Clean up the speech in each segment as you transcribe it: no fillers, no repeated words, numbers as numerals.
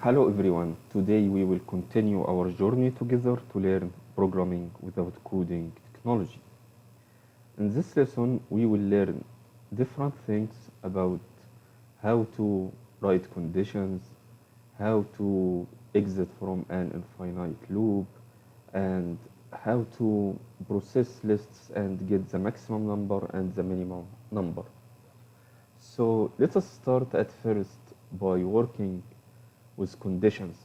Hello everyone, today we will continue our journey together to learn programming without coding technology. In this lesson, we will learn different things about how to write conditions, how to exit from an infinite loop, and how to process lists and get the maximum number and the minimum number. So let us start at first by working with conditions.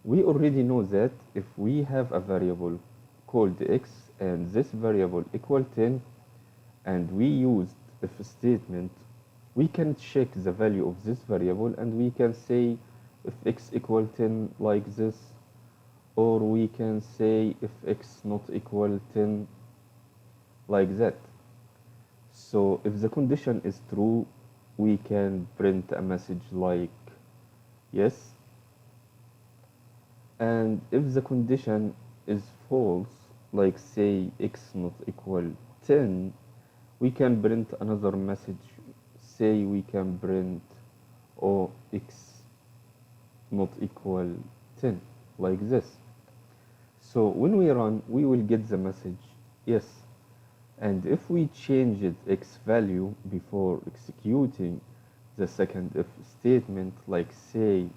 We already know that if we have a variable called x and this variable equal 10 and we used if statement, we can check the value of this variable and we can say if x equal 10 like this, or we can say if x not equal 10 like that. So if the condition is true, we can print a message like yes, and if the condition is false, like say x not equal 10, we can print another message. Say we can print x not equal 10, like this. So when we run, we will get the message yes. And if we changed x value before executing the second if statement, like say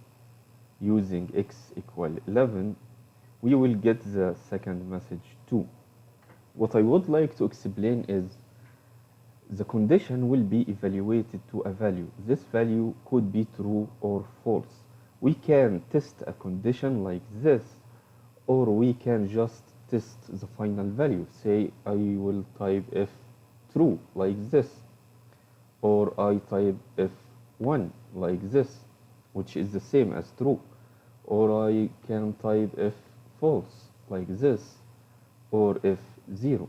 using x equal 11, we will get the second message too. What I would like to explain is the condition will be evaluated to a value. This value could be true or false. We can test a condition like this, or we can just test the final value. Say I will type if true like this, or I type if 1 like this, which is the same as true, or I can type if false like this, or if 0.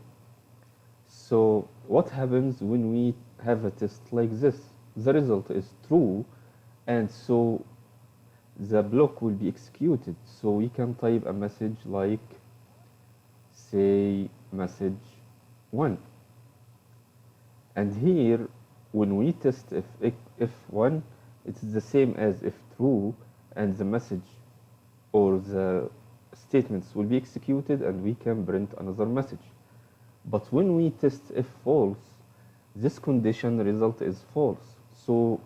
So what happens when we have a test like this? The result is true, and so the block will be executed. So we can type a message like say message 1. And here when we test if 1, it's the same as if true, and the message or the statements will be executed and we can print another message. But when we test if false, this condition result is false. So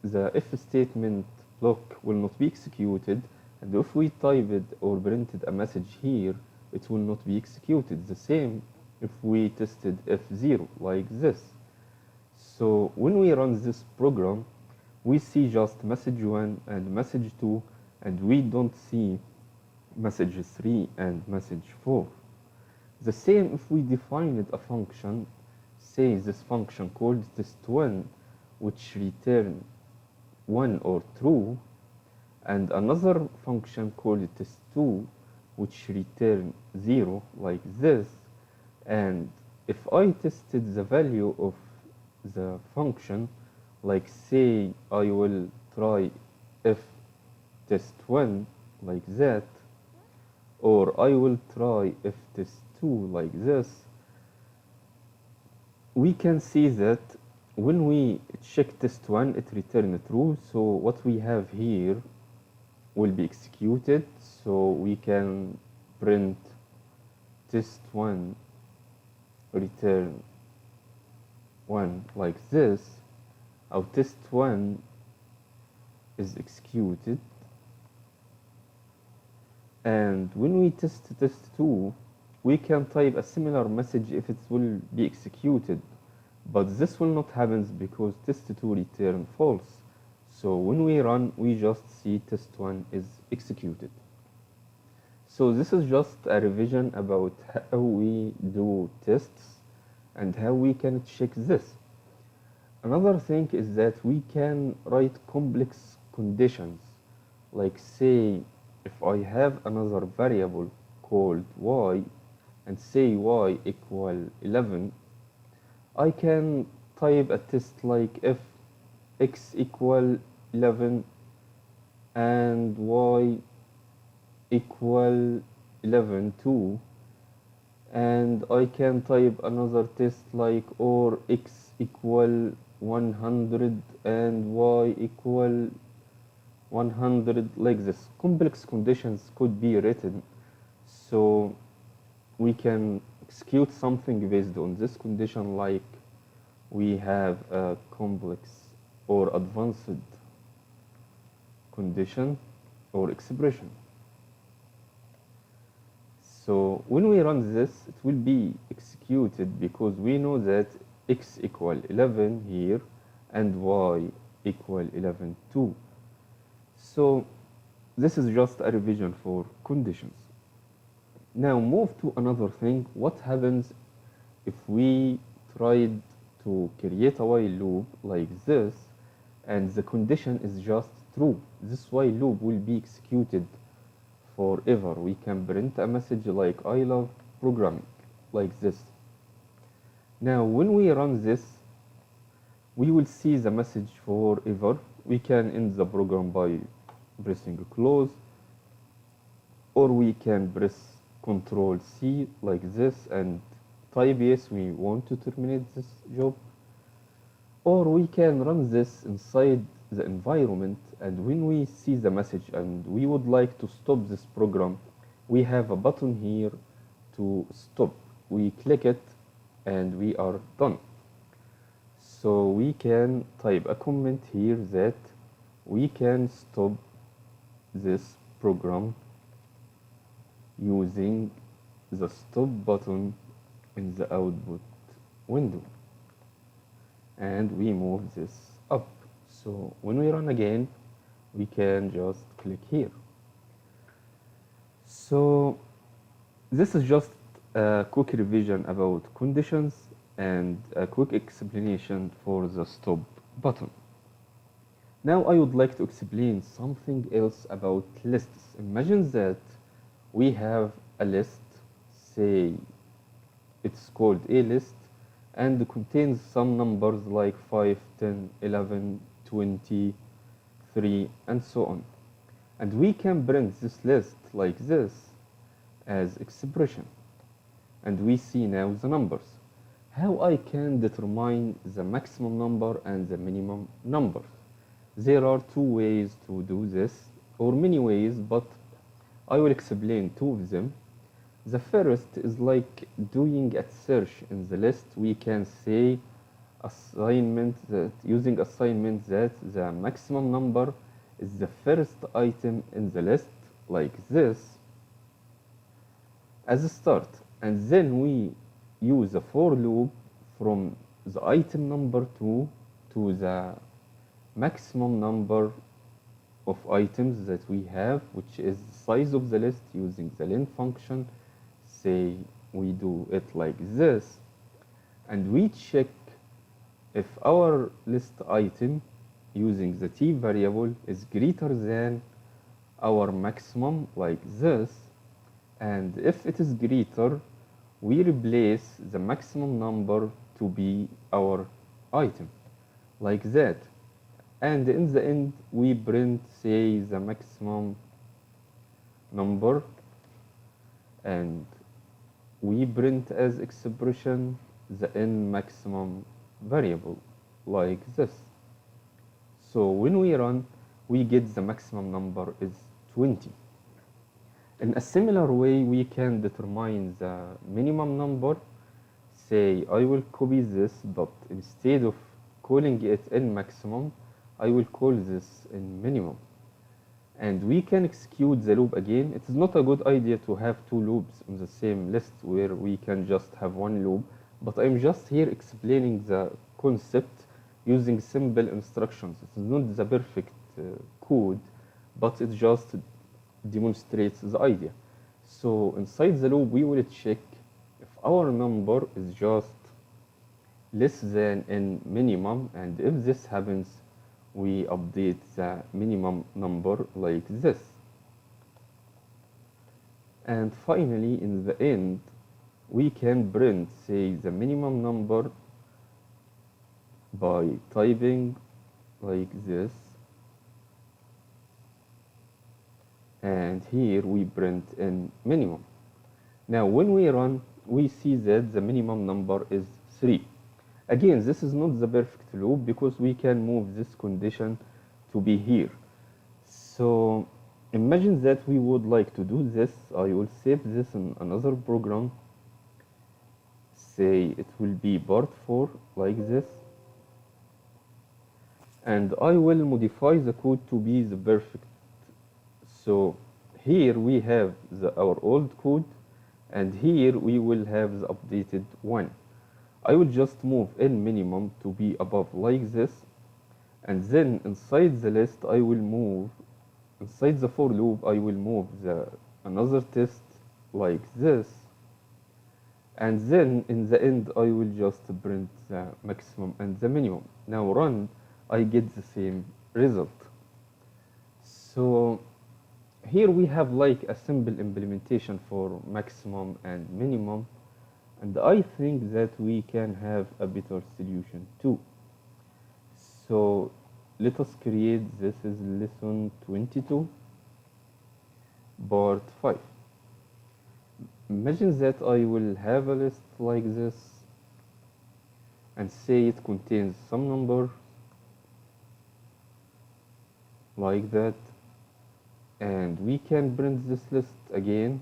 the if statement block will not be executed, and if we typed or printed a message here, it will not be executed. The same if we tested f0 like this. So when we run this program, we see just message 1 and message 2, and we don't see message 3 and message 4. The same if we defined a function, say this function called test1, which return 1 or true, and another function called test2, which return 0 like this. And if I tested the value of the function, like say I will try if test1 like that, or I will try if test2 like this, we can see that when we check test1, it returns true. So what we have here will be executed. So we can print test1 return 1 like this. Our test1 is executed, and when we test test2, we can type a similar message if it will be executed, but this will not happen because test2 return false. So when we run, we just see test1 is executed. So this is just a revision about how we do tests and how we can check this. Another thing is that we can write complex conditions, like say if I have another variable called y and say y equal 11, I can type a test like if x equal 11 and y equal 11 too, and I can type another test like or x equal 100 and y equal 100, like this. Complex conditions could be written so we can execute something based on this condition, like we have a complex or advanced condition or expression. So when we run this, it will be executed because we know that x equal 11 here and y equal 11 too. So this is just a revision for conditions. Now move to another thing. What happens if we tried to create a while loop like this and the condition is just true? This while loop will be executed forever. We can print a message like I love programming, like this. Now when we run this, we will see the message forever. We can end the program by pressing close, or we can press Control C like this and type yes, we want to terminate this job. Or we can run this inside the environment, and when we see the message and we would like to stop this program, we have a button here to stop. We click it and we are done. So we can type a comment here that we can stop this program using the stop button in the output window, and we move this up. So when we run again, we can just click here. So this is just a quick revision about conditions and a quick explanation for the stop button. Now I would like to explain something else about lists. Imagine that we have a list, say it's called a list, and contains some numbers like 5, 10, 11, 20, 3, and so on. And we can print this list like this as expression. And we see now the numbers. How I can determine the maximum number and the minimum numbers? There are two ways to do this, or many ways, but I will explain two of them. The first is like doing a search in the list. We can say using assignment that the maximum number is the first item in the list, like this, as a start. And then we use a for loop from the item number 2 to the maximum number of items that we have, which is the size of the list, using the len function. Say we do it like this, and we check if our list item using the t variable is greater than our maximum, like this. And if it is greater, we replace the maximum number to be our item, like that. And in the end, we print, say, the maximum number, and we print as expression the n maximum variable, like this. So when we run, we get the maximum number is 20. In a similar way, we can determine the minimum number. Say, I will copy this, but instead of calling it n maximum, I will call this in minimum. And we can execute the loop again. It is not a good idea to have two loops on the same list where we can just have one loop, but I'm just here explaining the concept using simple instructions. It is not the perfect code, but it just demonstrates the idea. So inside the loop, we will check if our number is just less than n minimum, and if this happens, we update the minimum number like this. And finally, in the end, we can print, say, the minimum number by typing like this. And here we print in minimum. Now when we run, we see that the minimum number is 3. Again, this is not the perfect loop because we can move this condition to be here. So imagine that we would like to do this. I will save this in another program. Say it will be part 4 like this. And I will modify the code to be the perfect. So here we have our old code, and here we will have the updated one. I will just move n minimum to be above like this, and then inside the list I will move, inside the for loop I will move the another test like this, and then in the end I will just print the maximum and the minimum. Now run, I get the same result. So here we have like a simple implementation for maximum and minimum, and I think that we can have a better solution too. So let us create, this is lesson 22, part 5. Imagine that I will have a list like this and say it contains some number like that, and we can print this list again.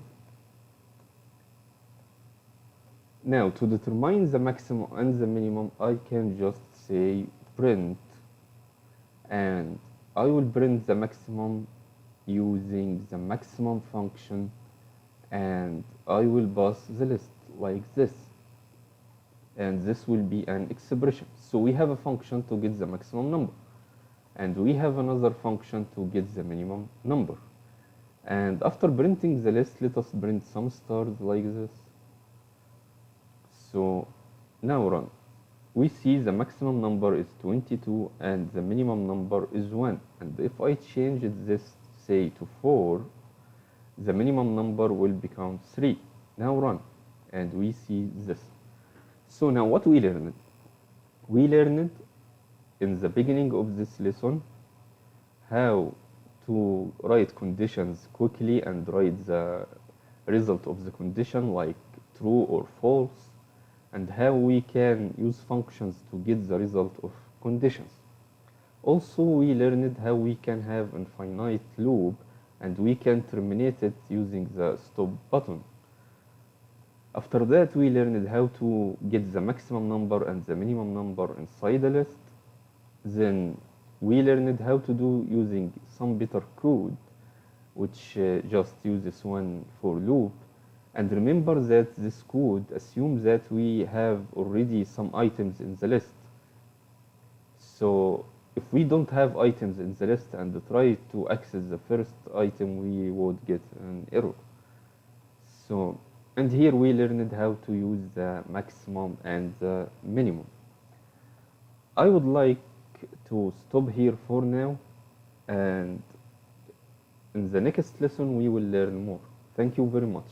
Now to determine the maximum and the minimum, I can just say print, and I will print the maximum using the maximum function, and I will pass the list like this, and this will be an expression. So we have a function to get the maximum number, and we have another function to get the minimum number. And after printing the list, let us print some stars like this. So now run. We see the maximum number is 22 and the minimum number is 1. And if I change this, say, to 4, the minimum number will become 3. Now run, and we see this. So now what we learned? We learned in the beginning of this lesson how to write conditions quickly and write the result of the condition like true or false, and how we can use functions to get the result of conditions. Also, we learned how we can have infinite loop, and we can terminate it using the stop button. After that, we learned how to get the maximum number and the minimum number inside a list. Then we learned how to do using some better code, which just uses one for loop. And remember that this code assumes that we have already some items in the list. So if we don't have items in the list and try to access the first item, we would get an error. So, and here we learned how to use the maximum and the minimum. I would like to stop here for now, and in the next lesson we will learn more. Thank you very much.